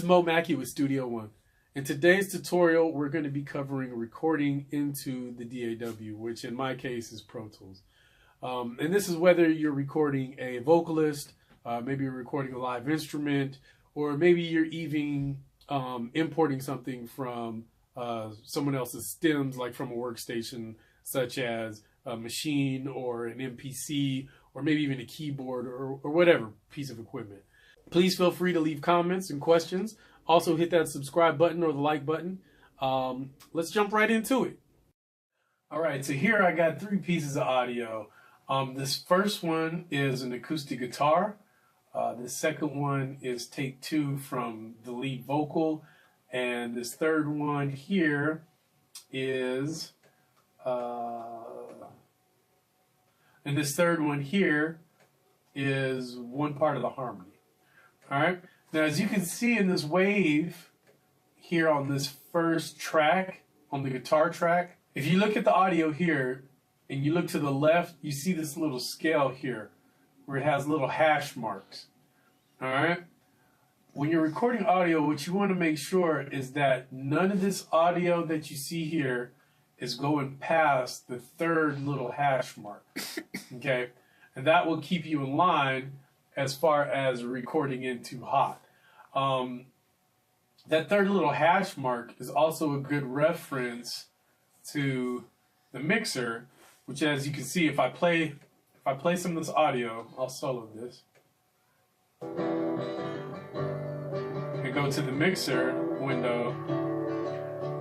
Mo Makki with Studio One. In today's tutorial, we're going to be covering recording into the DAW, which in my case is Pro Tools. And this is whether you're recording a vocalist, maybe you're recording a live instrument, or maybe you're even importing something from someone else's stems, like from a workstation, such as a machine or an MPC, or maybe even a keyboard or whatever piece of equipment. Please feel free to leave comments and questions. Also hit that subscribe button or the like button. Let's jump right into it. All right, so here I got three pieces of audio. This first one is an acoustic guitar. The second one is take two from the lead vocal. And this third one here is, one part of the harmony. All right. Now, as you can see in this wave here on this first track, on the guitar track, if you look at the audio here and you look to the left, you see this little scale here where it has little hash marks. All right. When you're recording audio, what you want to make sure is that none of this audio that you see here is going past the third little hash mark. Okay. And that will keep you in line as far as recording into hot. That third little hash mark is also a good reference to the mixer, which, as you can see, if I play some of this audio, I'll solo this and go to the mixer window.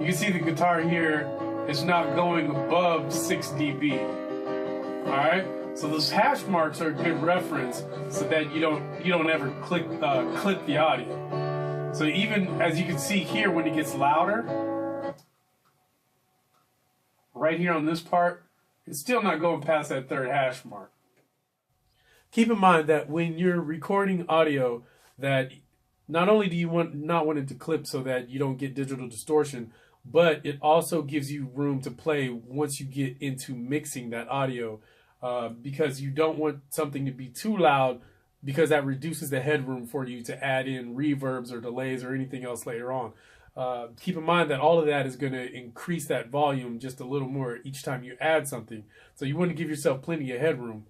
You can see the guitar here is not going above 6 dB. All right. So those hash marks are a good reference so that you don't ever clip the audio. So even as you can see here, when it gets louder, right here on this part, it's still not going past that third hash mark. Keep in mind that when you're recording audio, that not only do you not want it to clip so that you don't get digital distortion, but it also gives you room to play once you get into mixing that audio. Because you don't want something to be too loud, because that reduces the headroom for you to add in reverbs or delays or anything else later on. Keep in mind that all of that is going to increase that volume just a little more each time you add something. So you want to give yourself plenty of headroom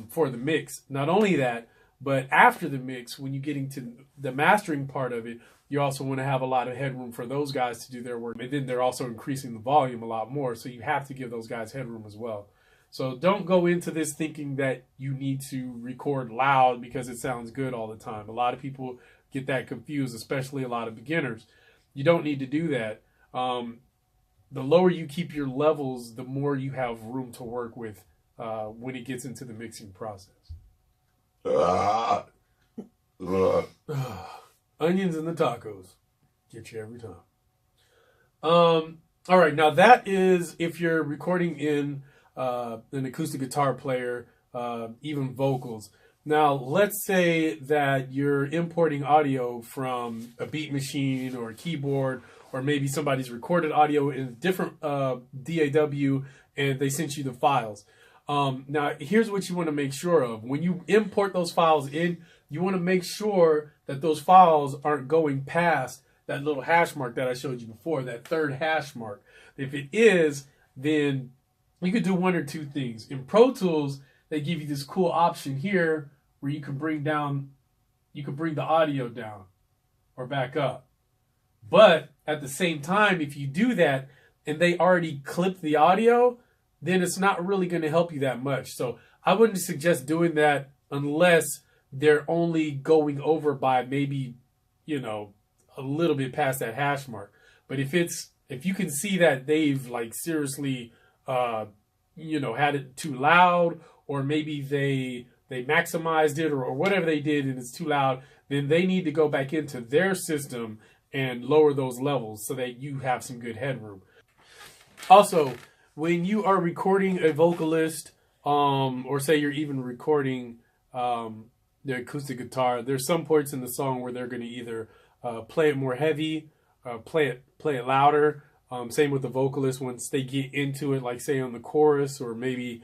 for the mix. Not only that, but after the mix, when you get into the mastering part of it, you also want to have a lot of headroom for those guys to do their work. And then they're also increasing the volume a lot more, so you have to give those guys headroom as well. So don't go into this thinking that you need to record loud because it sounds good all the time. A lot of people get that confused, especially a lot of beginners. You don't need to do that. The lower you keep your levels, the more you have room to work with when it gets into the mixing process. Onions and the tacos get you every time. All right, now that is if you're recording in an acoustic guitar player, even vocals. Now, let's say that you're importing audio from a beat machine or a keyboard, or maybe somebody's recorded audio in a different DAW and they sent you the files. Now, here's what you want to make sure of. When you import those files in, you want to make sure that those files aren't going past that little hash mark that I showed you before, that third hash mark. If it is, then you could do one or two things. In Pro Tools, they give you this cool option here where you can bring the audio down or back up. But at the same time, if you do that and they already clipped the audio, then it's not really going to help you that much. So I wouldn't suggest doing that unless they're only going over by maybe, a little bit past that hash mark. But if you can see that they've seriously had it too loud, or maybe they maximized it or whatever they did and it's too loud, then they need to go back into their system and lower those levels so that you have some good headroom. Also, when you are recording a vocalist, or say you're even recording the acoustic guitar, there's some parts in the song where they're going to either play it more heavy, play it louder. Same with the vocalist once they get into it, like say on the chorus, or maybe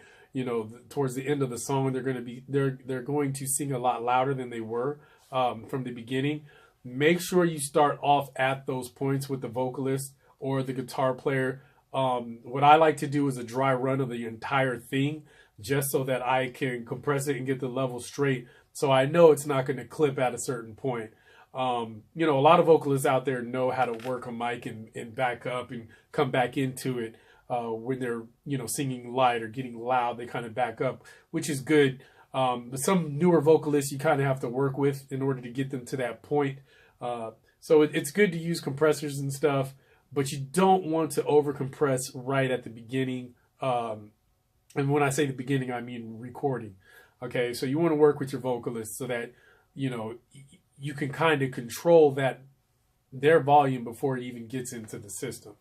towards the end of the song, they're going to sing a lot louder than they were from the beginning. make sure you start off at those points with the vocalist or the guitar player. What I like to do is a dry run of the entire thing, just so that I can compress it and get the level straight, so I know it's not going to clip at a certain point. You know, a lot of vocalists out there know how to work a mic and back up and come back into it when they're, you know, singing light or getting loud. They kind of back up, which is good. But some newer vocalists you kind of have to work with in order to get them to that point. So it's good to use compressors and stuff, but you don't want to over compress right at the beginning. And when I say the beginning, I mean recording. Okay, so you want to work with your vocalists so that, you know, you can kind of control their volume before it even gets into the system.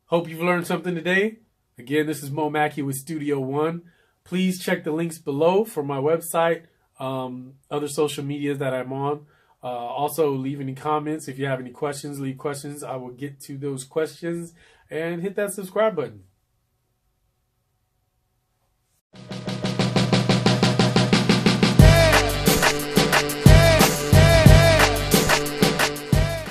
Hope you've learned something today. Again, this is Mo Makki with Studio One. Please check the links below for my website, other social media that I'm on. Also, leave any comments. If you have any questions, leave questions. I will get to those questions, and hit that subscribe button.